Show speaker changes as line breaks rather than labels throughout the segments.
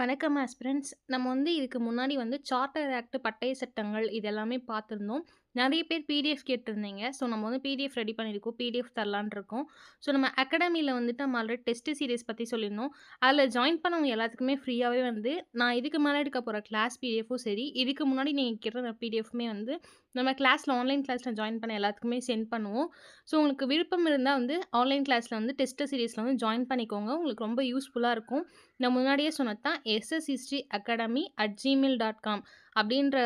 வணக்கம் ஆஸ்பிரண்ட்ஸ். நம்ம இதுக்கு முன்னாடி சார்ட்டர் ஆக்ட், பட்டய சட்டங்கள் இது எல்லாமே பார்த்துருந்தோம். நெறைய பேர் பிடிஎஃப் கேட்டிருந்தீங்க. ஸோ நம்ம பிடிஎஃப் ரெடி பண்ணியிருக்கோம். பிடிஎஃப் தரலான்னு இருக்கோம். ஸோ நம்ம அகாடமில நம்ம ஆல்ரெடி டெஸ்ட் சீரிஸ் பத்தி சொல்லியிருந்தோம். அதில ஜாயின் பண்ணவங்க எல்லாத்துக்குமே ஃப்ரீயாவே நான் இதுக்கு மேல எடுக்க போற கிளாஸ் பிடிஎஃப்பும் சரி, இதுக்கு முன்னாடி நீங்க கேட்ட பிடிஎஃப்மே நம்ம கிளாஸ்ல ஆன்லைன் கிளாஸ்ல ஜாயின் பண்ண எல்லாத்துக்குமே சென்ட் பண்ணுவோம். ஸோ உங்களுக்கு விருப்பம் இருந்தா ஆன்லைன் கிளாஸ்ல டெஸ்ட் சீரிஸ்ல ஜாயின் பண்ணிக்கோங்க. உங்களுக்கு ரொம்ப யூஸ்ஃபுல்லா இருக்கும். நான் முன்னாடியே சொன்னது தான் sshistoryacademy@gmail.com அப்படின்ற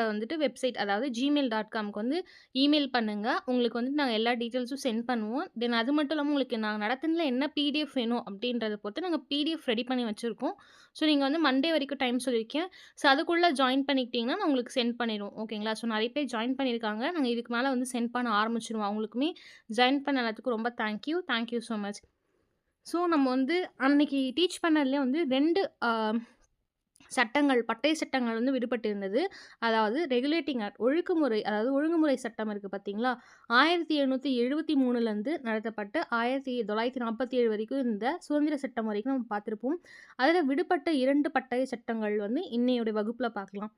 வெப்சைட், அதாவது gmail.comக்கு இமெயில் பண்ணுங்க. உங்களுக்கு நாங்க எல்லா டீட்டெயில்ஸும் சென்ட் பண்ணுவோம். தென் அது மட்டும் இல்லாம உங்களுக்கு நாங்க நடத்துனதுல என்ன பிடிஎஃப் வேணும் அப்படின்றத பொறுத்து நாங்க பிடிஎஃப் ரெடி பண்ணி வச்சிருக்கோம். ஸோ நீங்க மண்டே வரைக்கும் டைம் சொல்லியிருக்கேன். ஸோ அதுக்குள்ள ஜாயின் பண்ணிக்கிட்டீங்கன்னா நான் உங்களுக்கு சென்ட் பண்ணிருவோம். ஓகேங்களா? ஸோ நெறைய பேர் ஜாயின் பண்ணியிருக்காங்க. நாங்க இதுக்கு மேல சென்ட் பண்ண ஆரம்பிச்சுருவோம். அவங்களுக்குமே ஜாயின் பண்ண எல்லாத்துக்கும் ரொம்ப thank you. Thank you so much. So நம்ம அன்னைக்கு டீச் பண்ணதுலயே 2 சட்டங்கள், பட்டய சட்டங்கள் விடுபட்டு இருந்தது. அதாவது ரெகுலேட்டிங் ஆக்ட், ஒழுக்குமுறை, அதாவது ஒழுங்குமுறை சட்டம் இருக்கு பார்த்தீங்களா? 1773லேருந்து நடத்தப்பட்டு 1947 வரைக்கும் இருந்த சுதந்திர சட்டம் வரைக்கும் நம்ம பார்த்துருப்போம். அதில விடுபட்ட 2 பட்டய சட்டங்கள் இன்னையோட வகுப்புல பார்க்கலாம்.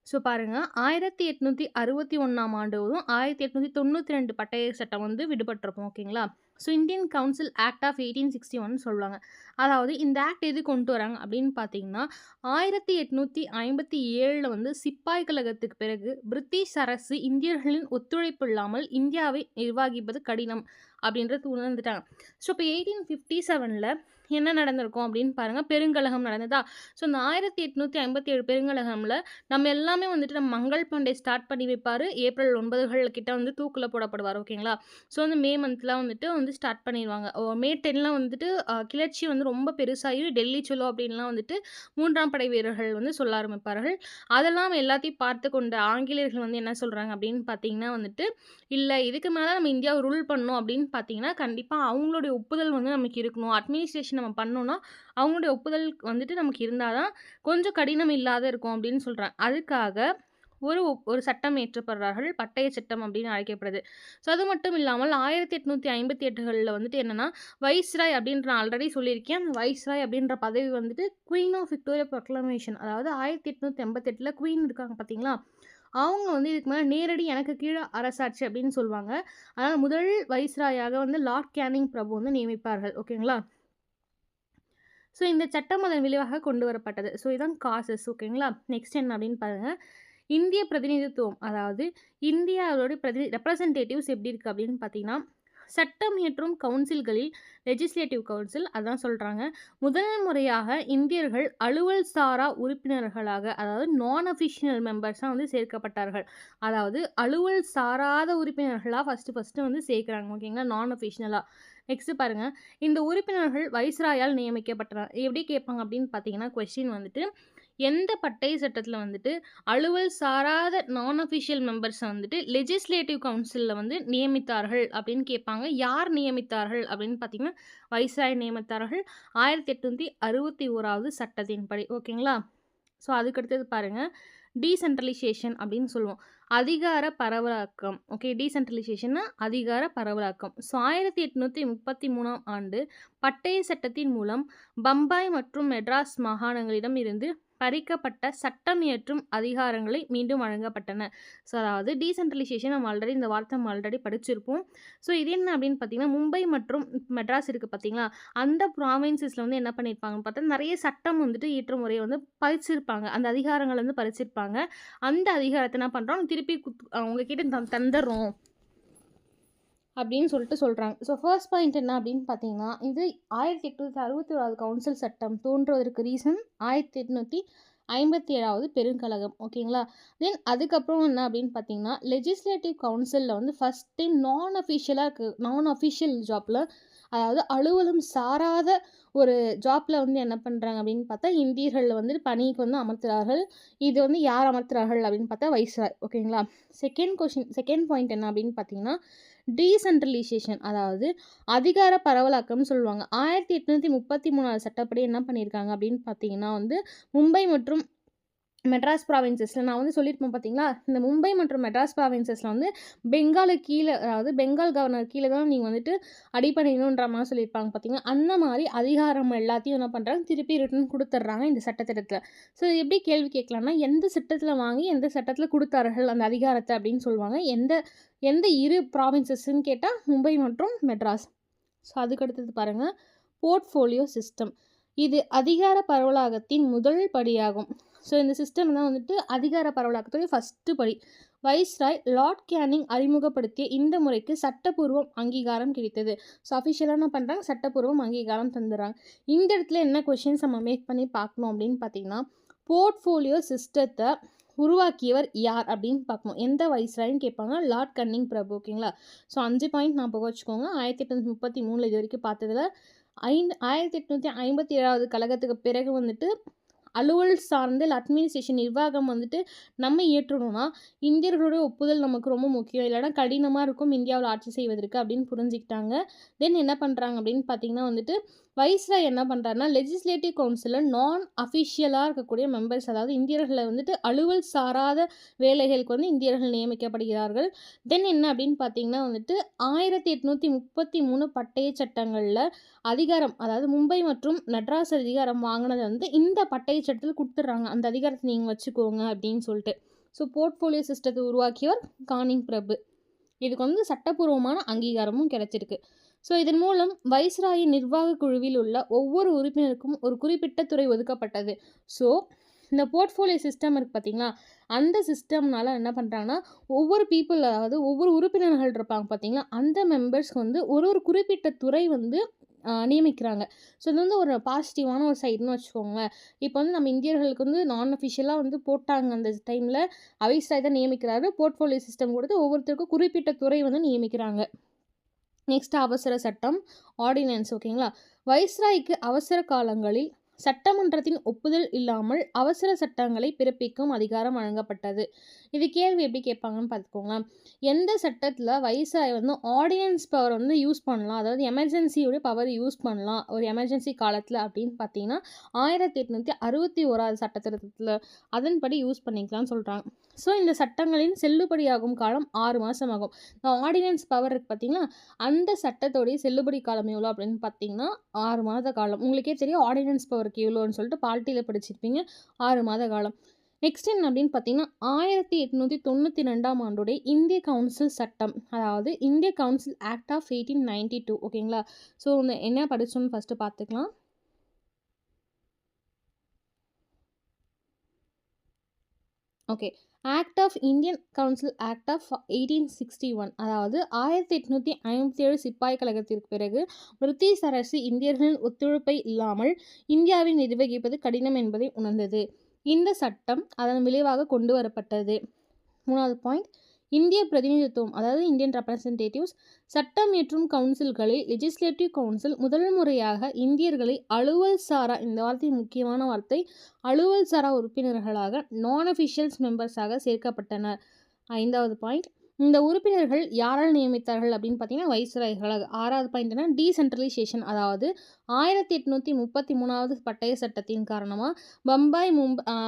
ஸோ பாருங்க, 1861ஆம் ஆண்டோடும் 1892 பட்டய சட்டம் விடுபட்டிருக்கும். ஓகேங்களா? So Indian council act of 1861 சொல்லுவாங்க. அதாவது இந்த ஆக்ட் எது கொண்டு வராங்க அப்படின்னு பார்த்தீங்கன்னா, 1857ல சிப்பாய் கழகத்துக்கு பிறகு பிரிட்டிஷ் அரசு இந்தியர்களின் ஒத்துழைப்பு இல்லாமல் இந்தியாவை நிர்வகிப்பது கடினம் அப்படின்றது உணர்ந்துட்டாங்க. ஸோ இப்போ 1857ல என்ன நடந்திருக்கும் அப்படின்னு பாருங்க, பெருங்கலகம் நடந்ததா? ஸோ இந்த 1857 பெருங்கலகம்ல நம்ம எல்லாமே நம்ம மங்கள் பாண்டே ஸ்டார்ட் பண்ணி வைப்பாரு. ஏப்ரல் 9 கிட்ட தூக்குல போடப்படுவார். ஓகேங்களா? ஸோ மே மந்த்லாம் ஸ்டார்ட் பண்ணிருவாங்க. மே 10லாம் கிளர்ச்சி ரொம்ப பெருசாகி டெல்லி சலோ அப்படின்லாம் 3ஆம் படை வீரர்கள் சொல்ல ஆரம்பிப்பார்கள். அதெல்லாம் எல்லாத்தையும் பார்த்து கொண்ட ஆங்கிலேயர்கள் என்ன சொல்றாங்க அப்படின்னு பார்த்தீங்கன்னா இல்ல இதுக்கு மேல நம்ம இந்தியாவை ரூல் பண்ணணும் அப்படின்னு பார்த்தீங்கன்னா, கண்டிப்பா அவங்களுடைய ஒப்புதல் நமக்கு இருக்கணும். அட்மினிஸ்ட்ரேஷன் நம்ம பண்ணோம்னா, அவங்களுடைய ஒப்புதல் நமக்கு இருந்தா தான் கொஞ்சம் கடினம் இல்லாத இருக்கும் அப்படின்னு சொல்றாங்க. அதுக்காக ஒரு சட்டம் இயற்றப்படுறார்கள். பட்டய சட்டம் அப்படின்னு அழைக்கப்படுது. ஸோ அது மட்டும் இல்லாமல் 1858கள்ல என்னன்னா, வைஸ்ராய் அப்படின்ற நான் ஆல்ரெடி சொல்லியிருக்கேன். அந்த வைஸ்ராய் அப்படின்ற பதவி குயின் ஆஃப் விக்டோரியா ப்ரொக்ளமேஷன், அதாவது 1888ல குயின் இருக்காங்க பார்த்தீங்களா? அவங்க இதுக்கு மேல நேரடி எனக்கு கீழ அரசாட்சி அப்படின்னு சொல்லுவாங்க. அதனால முதல் வைஸ்ராயாக லார்ட் கேனிங் பிரபு நியமிப்பார்கள். ஓகேங்களா? ஸோ இந்த சட்டம் அதன் விளைவாக கொண்டு வரப்பட்டது. ஸோ இதான் காசஸ். ஓகேங்களா? நெக்ஸ்ட் என்ன அப்படின்னு பாருங்க. இந்திய பிரதிநிதித்துவம், அதாவது இந்தியாவோட ரெப்ரசன்டேட்டிவ்ஸ் எப்படி இருக்கு அப்படின்னு பார்த்தீங்கன்னா, சட்டம் இயற்றும் கவுன்சில்களில் லெஜிஸ்லேட்டிவ் கவுன்சில் அதான் சொல்றாங்க. முதல் முறையாக இந்தியர்கள் அலுவல் சாரா உறுப்பினர்களாக, அதாவது நான் அஃபிஷியல் மெம்பர்ஸா சேர்க்கப்பட்டார்கள். அதாவது அலுவல் சாராத உறுப்பினர்களா ஃபர்ஸ்ட் சேர்க்கிறாங்க. ஓகேங்களா? நான் அஃபிஷியலா. நெக்ஸ்ட் பாருங்க. இந்த உறுப்பினர்கள் வைஸ்ராயால் நியமிக்கப்பட்டனர். எப்படி கேட்பாங்க அப்படின்னு பார்த்தீங்கன்னா, கொஸ்டின் எந்த பட்டய சட்டத்தில் அலுவல் சாராத நான் அஃபிஷியல் மெம்பர்ஸை லெஜிஸ்லேட்டிவ் கவுன்சிலில் நியமித்தார்கள் அப்படின்னு கேட்பாங்க. யார் நியமித்தார்கள் அப்படின்னு பார்த்தீங்கன்னா, வைஸ்ராய் நியமித்தார்கள் 1861வது சட்டத்தின்படி. ஓகேங்களா? ஸோ அதுக்கடுத்தது பாருங்கள், டீசென்ட்ரலைசேஷன் அப்படின்னு சொல்லுவோம். அதிகார பரவலாக்கம். ஓகே, டீசென்ட்ரலைசேஷன்னா அதிகார பரவலாக்கம். ஸோ 1833ஆம் ஆண்டு பட்டய சட்டத்தின் மூலம் பம்பாய் மற்றும் மெட்ராஸ் மாகாணங்களிடம் இருந்து பறிக்கப்பட்ட சட்டம் இயற்றும் அதிகாரங்களை மீண்டும் வழங்கப்பட்டன. ஸோ அதாவது டீசென்ட்ரலைசேஷன் நம்ம ஆல்ரெடி இந்த வார்த்தை நம்ம ஆல்ரெடி படிச்சிருப்போம். ஸோ இது என்ன அப்படின்னு பார்த்தீங்கன்னா, மும்பை மற்றும் மெட்ராஸ் இருக்குது பார்த்தீங்களா? அந்த ப்ராவின்சஸில் என்ன பண்ணியிருப்பாங்கன்னு பார்த்தா, நிறைய சட்டம் இயற்றும் முறையை பறிச்சிருப்பாங்க. அந்த அதிகாரங்கள் பறிச்சிருப்பாங்க. அந்த அதிகாரத்தை என்ன பண்ணுறோம், திருப்பி உங்ககிட்ட தந்துடுறோம் அப்படின்னு சொல்கிறாங்க. ஸோ ஃபர்ஸ்ட் பாயிண்ட் என்ன அப்படின்னு பார்த்தீங்கன்னா, இது 1861வது கவுன்சில் சட்டம் தோன்றுவதற்கு ரீசன் 1857வது பெருங்கழகம். ஓகேங்களா? தென் அதுக்கப்புறம் என்ன அப்படின்னு பார்த்தீங்கன்னா, லெஜிஸ்லேட்டிவ் கவுன்சிலில் ஃபர்ஸ்ட் டைம் நான் அஃபிஷியல் ஜாப்பில், அதாவது அலுவலம் சாராத ஒரு ஜாப்பில் என்ன பண்ணுறாங்க அப்படின்னு பார்த்தா, இந்தியர்கள் பணிக்கு அமர்த்துறார்கள். இது யார் அமர்த்துறார்கள் அப்படின்னு பார்த்தா வைஸ்ராய். ஓகேங்களா? செகண்ட் பாயிண்ட் என்ன அப்படின்னு பார்த்தீங்கன்னா, டீசென்ட்ரலைசேஷன், அதாவது அதிகார பரவலாக்கம்னு சொல்லுவாங்க. 1833வது சட்டப்படி என்ன பண்ணியிருக்காங்க அப்படின்னு பார்த்தீங்கன்னா, மும்பை மற்றும் மெட்ராஸ் ப்ராவின்சஸில் நான் வந்து சொல்லியிருப்பேன் பார்த்தீங்களா, இந்த மும்பை மற்றும் மெட்ராஸ் ப்ராவின்சஸில் வந்து பெங்காலுக்கு கீழே, அதாவது பெங்கால் கவர்னர் கீழே தான் நீங்கள் வந்துட்டு அடிபணியணுன்ற மாதிரி சொல்லியிருப்பாங்க பார்த்தீங்களா, அந்த மாதிரி அதிகாரம் எல்லாத்தையும் என்ன பண்ணுறாங்க, திருப்பி ரிட்டர்ன் கொடுத்துட்றாங்க இந்த சட்டத்திட்டத்தில். ஸோ இது எப்படி கேள்வி கேட்கலாம்னா, எந்த சட்டத்தில் வாங்கி எந்த சட்டத்தில் கொடுத்தார்கள் அந்த அதிகாரத்தை அப்படின்னு சொல்லுவாங்க. எந்த எந்த இரு ப்ராவின்சஸ்ன்னு கேட்டால் மும்பை மற்றும் மெட்ராஸ். ஸோ அதுக்கடுத்தது பாருங்கள், போர்ட்ஃபோலியோ சிஸ்டம். இது அதிகார பரவலாக்கத்தின் முதல் படியாகும். ஸோ இந்த சிஸ்டம் தான் வந்துட்டு அதிகார பரவலாக்கத்துடைய ஃபஸ்ட்டு படி. வைஸ்ராய் லார்ட் கேனிங் அறிமுகப்படுத்திய இந்த முறைக்கு சட்டப்பூர்வம் அங்கீகாரம் கிடைத்தது. ஸோ அஃபிஷியலாக என்ன பண்ணுறாங்க, சட்டப்பூர்வம் அங்கீகாரம் தந்துடுறாங்க. இந்த இடத்துல என்ன கொஷின்ஸ் நம்ம மேக் பண்ணி பார்க்கணும் அப்படின்னு பார்த்தீங்கன்னா, போர்ட்ஃபோலியோ சிஸ்டத்தை உருவாக்கியவர் யார் அப்படின்னு பார்க்கணும். எந்த வைஸ்ராயின்னு கேட்பாங்க, லார்ட் கன்னிங் பிரபு. ஓகேங்களா? ஸோ 5 பாயிண்ட் ஞாபகம் வச்சுக்கோங்க. 1833 இது வரைக்கும் பார்த்ததில் 1857 கழகத்துக்கு பிறகு வந்துட்டு அலுவல் சார்ந்த அட்மினிஸ்ட்ரேஷன் நிர்வாகம் வந்துட்டு நம்ம ஏற்றணும்னா இந்தியர்களுடைய ஒப்புதல் நமக்கு ரொம்ப முக்கியம், இல்லைனா கடினமாக இருக்கும் இந்தியாவில் ஆட்சி செய்வதற்கு அப்படின்னு புரிஞ்சுக்கிட்டாங்க. தென் என்ன பண்ணுறாங்க அப்படின்னு பார்த்தீங்கன்னா வந்துட்டு, வைஸ்ராய் என்ன பண்ணுறாருன்னா, லெஜிஸ்லேட்டிவ் கவுன்சிலில் நான் அஃபிஷியலாக இருக்கக்கூடிய மெம்பர்ஸ், அதாவது இந்தியர்களை வந்துட்டு அலுவல் சாராத வேலைகளுக்கு வந்து இந்தியர்கள் நியமிக்கப்படுகிறார்கள். தென் என்ன அப்படின்னு பார்த்தீங்கன்னா வந்துட்டு, 1833 பட்டய சட்டங்களில் அதிகாரம், அதாவது மும்பை மற்றும் மெட்ராஸ் அதிகாரம் வாங்கினது வந்து இந்த பட்டய சட்டத்தில் கொடுத்துட்றாங்க. அந்த அதிகாரத்தை நீங்கள் வச்சுக்கோங்க அப்படின்னு சொல்லிட்டு. ஸோ போர்ட்ஃபோலியோ சிஸ்டத்தை உருவாக்கியவர் கானிங் பிரபு. இதுக்கு வந்து சட்டப்பூர்வமான அங்கீகாரமும் கிடைச்சிருக்கு. ஸோ இதன் மூலம் வைஸ்ராயின் நிர்வாக குழுவில் உள்ள ஒவ்வொரு உறுப்பினருக்கும் ஒரு குறிப்பிட்ட துறை ஒதுக்கப்பட்டது. ஸோ இந்த போர்ட்ஃபோலியோ சிஸ்டம் இருக்குது பார்த்தீங்களா, அந்த சிஸ்டம்னால என்ன பண்ணுறாங்கன்னா, ஒவ்வொரு பீப்புள், அதாவது ஒவ்வொரு உறுப்பினர்கள் இருப்பாங்க பார்த்தீங்களா, அந்த மெம்பர்ஸ்க்கு வந்து ஒரு ஒரு குறிப்பிட்ட துறை வந்து நியமிக்கிறாங்க. ஸோ இது வந்து ஒரு பாசிட்டிவான ஒரு சைடுன்னு வச்சுக்கோங்களேன். இப்போ வந்து நம்ம இந்தியர்களுக்கு வந்து நான் அஃபிஷியலாக வந்து போட்டாங்க அந்த டைமில், வைஸ்ராய் தான் நியமிக்கிறாரு. போர்ட்ஃபோலியோ சிஸ்டம் கொடுத்து ஒவ்வொருத்தருக்கும் குறிப்பிட்ட துறை வந்து நியமிக்கிறாங்க. நெக்ஸ்ட் அவசர சட்டம், ஆர்டினன்ஸ். ஓகேங்களா? வைஸ்ராய்க்கு அவசர காலங்களில் சட்டமன்றத்தின் ஒப்புதல் இல்லாமல் அவசர சட்டங்களை பிறப்பிக்கும் அதிகாரம் வழங்கப்பட்டது. இது கேள்வி எப்படி கேட்பாங்கன்னு பார்த்துக்கோங்களேன். எந்த சட்டத்தில் வைஸ்ராய் வந்து ஆர்டினன்ஸ் பவர் வந்து யூஸ் பண்ணலாம், அதாவது எமர்ஜென்சியோட பவர் யூஸ் பண்ணலாம் ஒரு எமர்ஜென்சி காலத்தில் அப்படின்னு பார்த்தீங்கன்னா, 1861 சட்டத்திட்டத்தில் அதன்படி யூஸ் பண்ணிக்கலாம்னு சொல்கிறாங்க. ஸோ இந்த சட்டங்களின் செல்லுபடியாகும் காலம் 6 மாதம் ஆகும். இந்த ஆர்டினன்ஸ் பவர் இருக்குது பார்த்தீங்களா, அந்த சட்டத்தோடைய செல்லுபடி காலம் எவ்வளோ அப்படின்னு பார்த்தீங்கன்னா 6 மாத காலம். உங்களுக்கே தெரியும் ஆர்டினன்ஸ் பவருக்கு எவ்வளோன்னு சொல்லிட்டு பால்ட்டியில் படிச்சிருப்பீங்க. 6 மாத காலம். நெக்ஸ்ட் என்ன அப்படின்னு பார்த்தீங்கன்னா, 1892 ஆண்டுடைய இந்திய கவுன்சில் சட்டம், அதாவது இந்திய கவுன்சில் ஆக்ட் ஆஃப் 1892. ஓகேங்களா? ஸோ இந்த என்ன படிச்சோன்னு ஃபஸ்ட்டு பார்த்துக்கலாம். Okay. Act of Indian council act of 1861, அதாவது 1857 சிப்பாய் கழகத்திற்கு பிறகு பிரிட்டிஷ் அரசு இந்தியர்களின் ஒத்துழைப்பை இல்லாமல் இந்தியாவை நிர்வகிப்பது கடினம் என்பதை உணர்ந்தது. இந்த சட்டம் அதன் விளைவாக கொண்டு வரப்பட்டது. 3வது பாயிண்ட், இந்திய பிரதிநிதித்துவம், அதாவது இந்தியன் ரெப்ரசன்டேட்டிவ்ஸ். சட்டம் இயற்றும் கவுன்சில்களில் லெஜிஸ்லேட்டிவ் கவுன்சில் முதல் முறையாக இந்தியர்களை அலுவல் சாரா, இந்த வார்த்தை முக்கியமான வார்த்தை, அலுவல் சாரா உறுப்பினர்களாக நான் அஃபிஷியல்ஸ் மெம்பர்ஸாக சேர்க்கப்பட்டனர். 5வது பாயிண்ட், இந்த உறுப்பினர்கள் யாரால் நியமித்தார்கள் அப்படின்னு பார்த்தீங்கன்னா வைஸ்ராய்களாக. 6வது பாயிண்ட் என்ன, டீசென்ட்ரலைசேஷன், அதாவது 1833 பட்டய சட்டத்தின் காரணமாக பம்பாய்,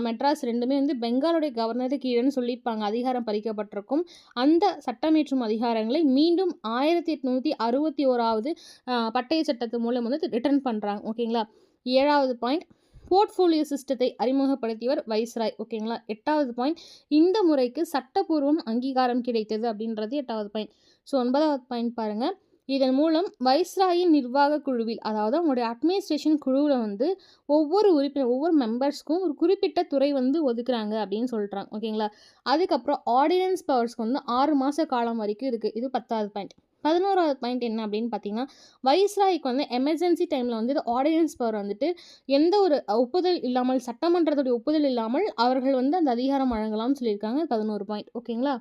மெட்ராஸ் ரெண்டுமே வந்து பெங்காலுடைய கவர்னருக்கு கீழேன்னு சொல்லியிருப்பாங்க, அதிகாரம் பறிக்கப்பட்டிருக்கும். அந்த சட்டமேற்றும் அதிகாரங்களை மீண்டும் 1861 பட்டய சட்டத்து மூலம் வந்து ரிட்டர்ன் பண்ணுறாங்க. ஓகேங்களா? 7வது பாயிண்ட், போர்ட்ஃபோலியோ சிஸ்டத்தை அறிமுகப்படுத்தியவர் வைஸ்ராய். ஓகேங்களா? 8வது பாயிண்ட், இந்த முறைக்கு சட்டப்பூர்வம் அங்கீகாரம் கிடைத்தது அப்படின்றது 8வது பாயிண்ட். ஸோ 9வது பாயிண்ட் பாருங்கள். இதன் மூலம் வைஸ்ராயின் நிர்வாக குழுவில், அதாவது அவங்களுடைய அட்மினிஸ்ட்ரேஷன் குழுவில் வந்து ஒவ்வொரு மெம்பர்ஸ்க்கும் ஒரு குறிப்பிட்ட துறை வந்து ஒதுக்குறாங்க அப்படின்னு சொல்கிறாங்க. ஓகேங்களா? அதுக்கப்புறம் ஆர்டினன்ஸ் பவர்ஸ்க்கு வந்து 6 மாத காலம் வரைக்கும் இருக்குது. இது 10வது பாயிண்ட். 11வது பாயிண்ட் என்ன அப்படின்னு பார்த்தீங்கன்னா, வைஸ்ராய்க்கு வந்து எமர்ஜென்சி டைமில் வந்து ஆர்டினன்ஸ் பவர் வந்துட்டு எந்த ஒரு ஒப்புதல் இல்லாமல், சட்டமன்றத்துடைய ஒப்புதல் இல்லாமல் அவர்கள் வந்து அந்த அதிகாரம் வழங்கலாம்னு சொல்லியிருக்காங்க. 11 பாயிண்ட். ஓகேங்களா?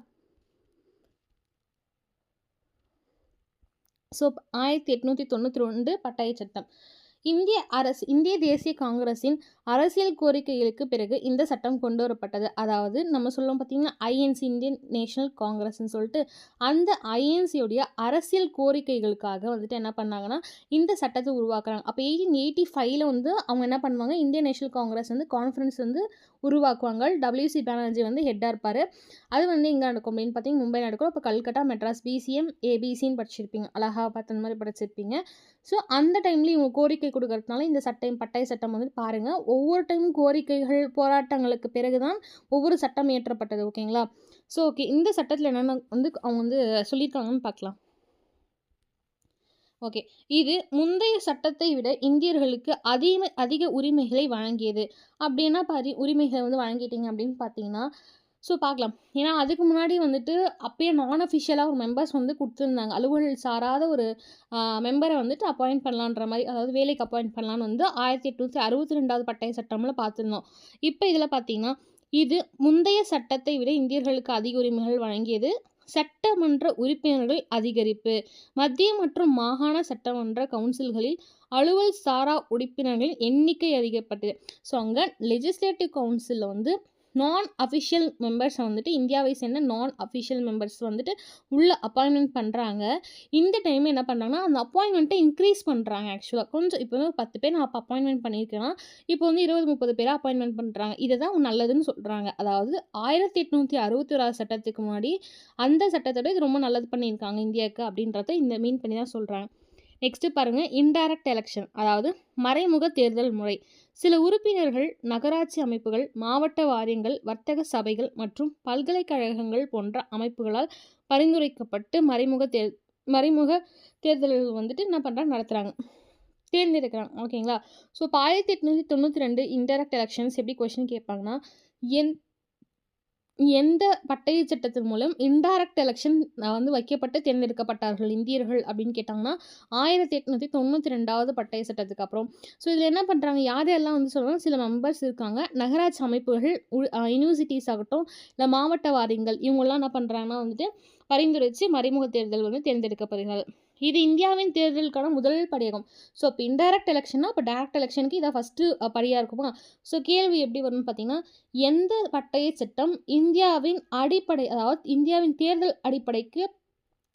ஸோ 1892 பட்டய சட்டம். இந்திய தேசிய காங்கிரஸின் அரசியல் கோரிக்கைகளுக்கு பிறகு இந்த சட்டம் கொண்டு வரப்பட்டது. அதாவது நம்ம சொல்லுவோம் பார்த்தீங்கன்னா, ஐஎன்சி இந்தியன் நேஷனல் காங்கிரஸ்ன்னு சொல்லிட்டு, அந்த ஐஎன்சியுடைய அரசியல் கோரிக்கைகளுக்காக வந்துட்டு என்ன பண்ணாங்கன்னா, இந்த சட்டத்தை உருவாக்குறாங்க. அப்போ 1885ல வந்து அவங்க என்ன பண்ணுவாங்க, இந்தியன் நேஷனல் காங்கிரஸ் வந்து கான்ஃபரன்ஸ் வந்து உருவாக்குவாங்க. WC பானர்ஜி வந்து ஹெட்டாக இருப்பார். அது வந்து எங்கே நடக்கும் அப்படின்னு பார்த்தீங்கன்னா, மும்பை நடக்கும். அப்போ கல்கட்டா, மெட்ராஸ், BCM, ABCன்னு படிச்சிருப்பீங்க. அலகாபாத் அந்த மாதிரி படிச்சிருப்பீங்க. ஸோ அந்த டைமில் இவங்க கோரிக்கை கொடுக்கறதுனால இந்த சட்டம், பட்டய சட்டம் வந்து பாருங்கள், ஒவ்வொரு டைம் கோரிக்கைகள் போராட்டங்களுக்கு பிறகு தான் ஒவ்வொரு சட்டம் இயற்றப்பட்டது. ஓகேங்களா? ஸோ ஓகே, இந்த சட்டத்தில் என்னென்ன வந்து அவங்க வந்து சொல்லியிருக்காங்கன்னு பார்க்கலாம். ஓகே, இது முந்தைய சட்டத்தை விட இந்தியர்களுக்கு அதிக உரிமைகளை வழங்கியது. அப்படின்னா உரிமைகளை வந்து வழங்கிட்டீங்க அப்படின்னு பார்த்தீங்கன்னா, ஸோ பார்க்கலாம். ஏன்னா அதுக்கு முன்னாடி வந்துட்டு அப்பயே நான் அஃபிஷியலாக ஒரு மெம்பர்ஸ் வந்து கொடுத்துருந்தாங்க. அலுவல் சாராத ஒரு மெம்பரை வந்துட்டு அப்பாயிண்ட் பண்ணலான்ற மாதிரி, அதாவது வேலைக்கு அப்பாயிண்ட் பண்ணலான்னு வந்து 1862வது பட்டய சட்டமில் பார்த்துருந்தோம். இப்போ இதில் பார்த்தீங்கன்னா, இது முந்தைய சட்டத்தை விட இந்தியர்களுக்கு அதிக உரிமைகள் வழங்கியது. சட்டமன்ற உறுப்பினர்கள் அதிகரிப்பு. மத்திய மற்றும் மாகாண சட்டமன்ற கவுன்சில்களில் அலுவல் சாரா உறுப்பினர்களின் எண்ணிக்கை அதிகப்பட்டது. ஸோ அங்கே லெஜிஸ்லேட்டிவ் கவுன்சிலில் வந்து நான் அஃபிஷியல் மெம்பர்ஸை வந்துட்டு, இந்தியாவை சேர்ந்த நான் அஃபிஷியல் மெம்பர்ஸ் வந்துட்டு உள்ள அப்பாயின்மெண்ட் பண்ணுறாங்க. இந்த டைம் என்ன பண்ணுறாங்கன்னா, அந்த அப்பாயின்மெண்ட்டை இன்க்ரீஸ் பண்ணுறாங்க. ஆக்சுவலாக கொஞ்சம் இப்போ வந்து 10 பேர் நான் அப்போ அப்பாயின்மெண்ட் பண்ணியிருக்கேன்னா, இப்போ வந்து 20-30 பேரை அப்பாயின்மெண்ட் பண்ணுறாங்க. இதை தான் நல்லதுன்னு சொல்கிறாங்க. அதாவது 1861 சட்டத்துக்கு முன்னாடி அந்த சட்டத்தோட இது ரொம்ப நல்லது பண்ணியிருக்காங்க இந்தியாவுக்கு அப்படின்றத இந்த மீன் பண்ணி தான் சொல்கிறாங்க. நெக்ஸ்ட்டு பாருங்கள், இன்டைரக்ட் எலெக்ஷன், அதாவது மறைமுக தேர்தல் முறை. சில உறுப்பினர்கள் நகராட்சி அமைப்புகள், மாவட்ட வாரியங்கள், வர்த்தக சபைகள் மற்றும் பல்கலைக்கழகங்கள் போன்ற அமைப்புகளால் பரிந்துரைக்கப்பட்டு மறைமுக தேர்தல்கள் வந்துட்டு என்ன பண்ணுறாங்க, நடத்துகிறாங்க, தேர்ந்தெடுக்கிறாங்க. ஓகேங்களா? ஸோ இப்போ 1892 இன்டைரக்ட் எலெக்ஷன்ஸ் எப்படி கொஸ்டின் கேட்பாங்கன்னா, எந்த பட்டய சட்டத்தின் மூலம் இன்டைரக்ட் எலெக்ஷன் வந்து வைக்கப்பட்டு தேர்ந்தெடுக்கப்பட்டார்கள் இந்தியர்கள் அப்படின்னு கேட்டாங்கன்னா, 1892வது பட்டய சட்டத்துக்கு அப்புறம். ஸோ இதில் என்ன பண்ணுறாங்க, யார் யாரெல்லாம் வந்து சொல்கிறாங்க, சில மெம்பர்ஸ் இருக்காங்க, நகராட்சி அமைப்புகள், யூனிவர்சிட்டிஸ் ஆகட்டும், இல்லை மாவட்ட வாரியங்கள், இவங்கெல்லாம் என்ன பண்ணுறாங்கன்னா வந்துட்டு பரிந்துரைச்சு மறைமுக தேர்தல் வந்து தேர்ந்தெடுக்கப்படுகிறார்கள். இது இந்தியாவின் தேர்தலுக்கான முதல் படியாகும். ஸோ இப்போ இன்டைரக்ட் எலெக்ஷன்னா இப்போ டைரக்ட் எலெக்ஷனுக்கு இதான் ஃபஸ்ட்டு படியாக இருக்குமா? ஸோ கேள்வி எப்படி வரும்னு பார்த்தீங்கன்னா, எந்த பட்டய சட்டம் இந்தியாவின் அடிப்படை, அதாவது இந்தியாவின் தேர்தல் அடிப்படைக்கு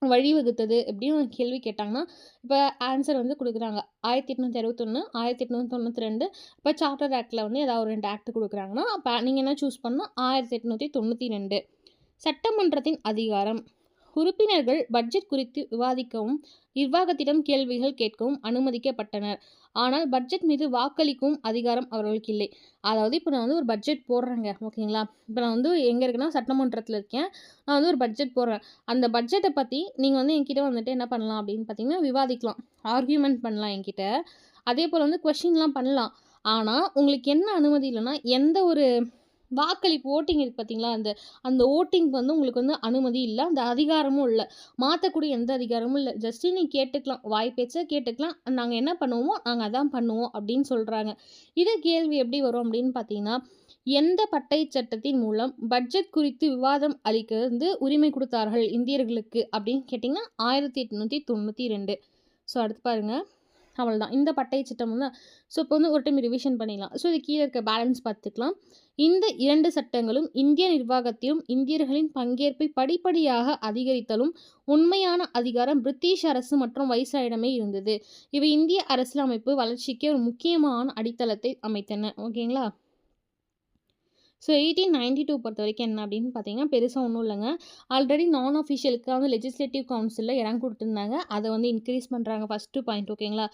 வழிவகுத்தது அப்படின்னு ஒரு கேள்வி கேட்டாங்கன்னா, இப்போ ஆன்சர் வந்து கொடுக்குறாங்க. 1861, 1892. இப்போ சார்ட்டர் ஆக்டில் வந்து ஏதாவது ஒரு 2 ஆக்ட் கொடுக்குறாங்கன்னா, அப்போ நீங்கள் என்ன சூஸ் பண்ணால் 1892. சட்டமன்றத்தின் அதிகாரம். உறுப்பினர்கள் பட்ஜெட் குறித்து விவாதிக்கவும் நிர்வாகத்திடம் கேள்விகள் கேட்கவும் அனுமதிக்கப்பட்டனர். ஆனால் பட்ஜெட் மீது வாக்களிக்கும் அதிகாரம் அவர்களுக்கு இல்லை. அதாவது இப்போ நான் வந்து ஒரு பட்ஜெட் போடுறேங்க, ஓகேங்களா? இப்போ நான் வந்து எங்கே இருக்கேன்னா சட்டமன்றத்தில் இருக்கேன். நான் வந்து ஒரு பட்ஜெட் போடுறேன். அந்த பட்ஜெட்டை பற்றி நீங்கள் வந்து என்கிட்ட வந்துட்டு என்ன பண்ணலாம் அப்படின்னு பார்த்தீங்கன்னா, விவாதிக்கலாம், ஆர்கியூமெண்ட் பண்ணலாம் என்கிட்ட. அதே போல் வந்து கொஷின்லாம் பண்ணலாம். ஆனால் உங்களுக்கு என்ன அனுமதி இல்லைன்னா, எந்த ஒரு வாக்களிப்பு ஓட்டிங் இருக்குது பார்த்தீங்களா, அந்த ஓட்டிங்க்கு வந்து உங்களுக்கு வந்து அனுமதி இல்லை, அந்த அதிகாரமும் இல்லை, மாற்றக்கூடிய எந்த அதிகாரமும் இல்லை. ஜஸ்ட்டு நீ கேட்டுக்கலாம், வாய் பேச்சை கேட்டுக்கலாம், நாங்கள் என்ன பண்ணுவோமோ நாங்கள் அதான் பண்ணுவோம் அப்படின்னு சொல்கிறாங்க. இது கேள்வி எப்படி வரும் அப்படின்னு பார்த்தீங்கன்னா, எந்த பட்டய சட்டத்தின் மூலம் பட்ஜெட் குறித்து விவாதம் அளிக்க வந்து உரிமை கொடுத்தார்கள் இந்தியர்களுக்கு அப்படின்னு கேட்டிங்கன்னா 1892. ஸோ அடுத்து பாருங்கள், அவ்வளோதான் இந்த பட்டய சட்டம் வந்து. ஸோ இப்போ வந்து ஒரு டைம் ரிவிஷன் பண்ணிடலாம். ஸோ இது கீழே இருக்க பேலன்ஸ் பார்த்துக்கலாம். இந்த 2 சட்டங்களும் இந்திய நிர்வாகத்திலும் இந்தியர்களின் பங்கேற்பை படிப்படியாக அதிகரித்தலும் உண்மையான அதிகாரம் பிரிட்டிஷ் அரசு மற்றும் வைஸ்ராயிடமே இருந்தது. இவை இந்திய அரசியலமைப்பு வளர்ச்சிக்கு ஒரு முக்கியமான அடித்தளத்தை அமைத்தன. ஓகேங்களா? ஸோ 1892 பொறுத்த வரைக்கும் என்ன அப்படின்னு பார்த்தீங்கன்னா, பெருசாக ஒன்றும் இல்லைங்க. ஆல்ரெடி நான் அஃபிஷியலுக்கு வந்து லெஜிஸ்லேட்டிவ் கவுன்சிலில் இடம் கொடுத்துருந்தாங்க, அதை வந்து இன்க்ரீஸ் பண்ணுறாங்க. First point. ஓகேங்களா?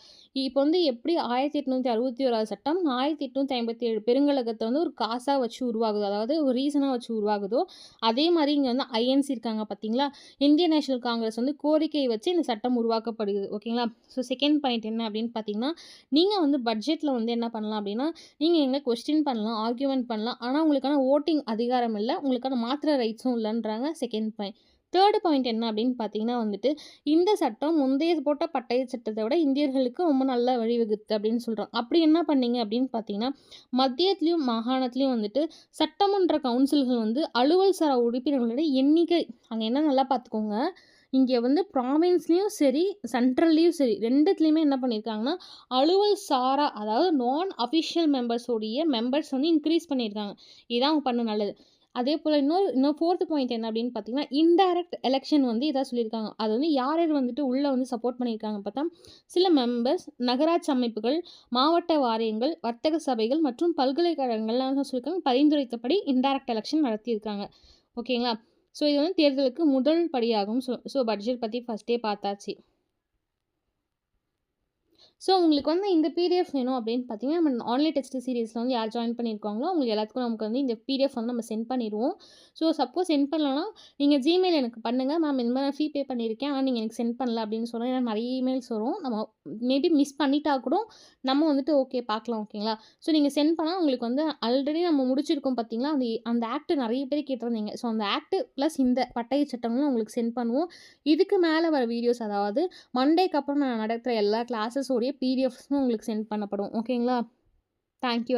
இப்போ வந்து எப்படி 1861 சட்டம் 1857 பெருங்கழகத்தை வந்து ஒரு காசாக வச்சு உருவாகுதோ, அதாவது ஒரு ரீசனாக வச்சு உருவாகுதோ, அதே மாதிரி இங்கே வந்து ஐஎன்சி இருக்காங்க பார்த்தீங்களா, இந்தியன் நேஷனல் காங்கிரஸ் வந்து கோரிக்கையை வச்சு இந்த சட்டம் உருவாக்கப்படுது. ஓகேங்களா? ஸோ செகண்ட் பாயிண்ட் என்ன அப்படின்னு பார்த்தீங்கன்னா, நீங்கள் வந்து பட்ஜெட்டில் வந்து என்ன பண்ணலாம் அப்படின்னா, நீங்கள் எங்கே கொஸ்டின் பண்ணலாம், ஆர்கியூமெண்ட் பண்ணலாம், ஆனால் உங்களுக்கான ஓட்டிங் அதிகாரம் இல்லை, உங்களுக்கான மாத்திரை ரைட்ஸும் இல்லைன்றாங்க. Second point. தேர்டு பாயிண்ட் என்ன அப்படின்னு பார்த்தீங்கன்னா வந்துட்டு, இந்த சட்டம் முந்தைய போட்ட பட்டய சட்டத்தை விட இந்தியர்களுக்கு ரொம்ப நல்ல வழிவகுத்து அப்படின்னு சொல்கிறோம். அப்படி என்ன பண்ணீங்க அப்படின்னு பார்த்தீங்கன்னா, மத்தியத்துலேயும் மாகாணத்துலேயும் வந்துட்டு சட்டமன்ற கவுன்சில்கள் வந்து அலுவல் சாரா உறுப்பினர்களுடைய எண்ணிக்கை, அங்கே என்ன நல்லா பார்த்துக்கோங்க, இங்கே வந்து ப்ராவின்ஸ்லேயும் சரி, சென்ட்ரல்லையும் சரி 2த்துலேயுமே என்ன பண்ணியிருக்காங்கன்னா, அலுவல் சாரா அதாவது நான் அஃபிஷியல் மெம்பர்ஸ் வந்து இன்க்ரீஸ் பண்ணியிருக்காங்க. இதுதான் அவங்க பண்ண நல்லது. அதேபோல் இன்னும் 4த் பாயிண்ட் என்ன அப்படின்னு பார்த்தீங்கன்னா, இன்டைரக்ட் எலெக்ஷன் வந்து இதான் சொல்லியிருக்காங்க. அது வந்து யார் யார் வந்துட்டு உள்ளே வந்து சப்போர்ட் பண்ணியிருக்காங்க பார்த்தா, சில மெம்பர்ஸ், நகராட்சி அமைப்புகள், மாவட்ட வாரியங்கள், வர்த்தக சபைகள் மற்றும் பல்கலைக்கழகங்கள்லாம் என்ன சொல்லியிருக்காங்க, பரிந்துரைத்தபடி இன்டைரக்ட் எலெக்ஷன் நடத்தியிருக்காங்க. ஓகேங்களா? ஸோ இது வந்து தேர்தலுக்கு முதல் படியாகும். ஸோ பட்ஜெட் பற்றி ஃபஸ்ட்டே பார்த்தாச்சு. ஸோ உங்களுக்கு வந்து இந்த பிடிஎஃப் வேணும் அப்படின்னு பார்த்தீங்கன்னா, நம்ம ஆன்லைன் டெஸ்ட் சீரிஸில் வந்து யார் ஜாயின் பண்ணியிருக்காங்களோ அவங்களுக்கு எல்லாத்துக்கும் நமக்கு வந்து இந்த பிடிஎஃப் வந்து நம்ம சென்ட் பண்ணிடுவோம். ஸோ சப்போஸ் சென்ட் பண்ணலன்னா, நீங்கள் ஜிமெயில் எனக்கு பண்ணுங்கள். மேம் இந்த மாதிரி நான் ஃபீ பே பண்ணியிருக்கேன். ஆனால் நீங்கள் எனக்கு சென்ட் பண்ணல அப்படின்னு சொன்னால், ஏன்னா நிறைய இமெயில்ஸ் வரும். நம்ம மேபி மிஸ் பண்ணிட்டா கூட நம்ம வந்துட்டு ஓகே பார்க்கலாம். ஓகேங்களா? ஸோ நீங்கள் சென்ட் பண்ணால் உங்களுக்கு வந்து ஆல்ரெடி நம்ம முடிச்சிருக்கோம் பார்த்தீங்களா, அந்த ஆக்ட் நிறைய பேர் கேட்டிருந்தீங்க. ஸோ அந்த ஆக்ட் ப்ளஸ் இந்த பட்டய சட்டங்களும் உங்களுக்கு சென்ட் பண்ணுவோம். இதுக்கு மேலே வர வீடியோஸ் அதாவது மண்டேக்கு அப்புறம் நான் நடத்துகிற எல்லா கிளாஸஸோடைய பிடிஎஃப்ஸும் உங்களுக்கு சென்ட் பண்ணப்படும். ஓகேங்களா? Thank you.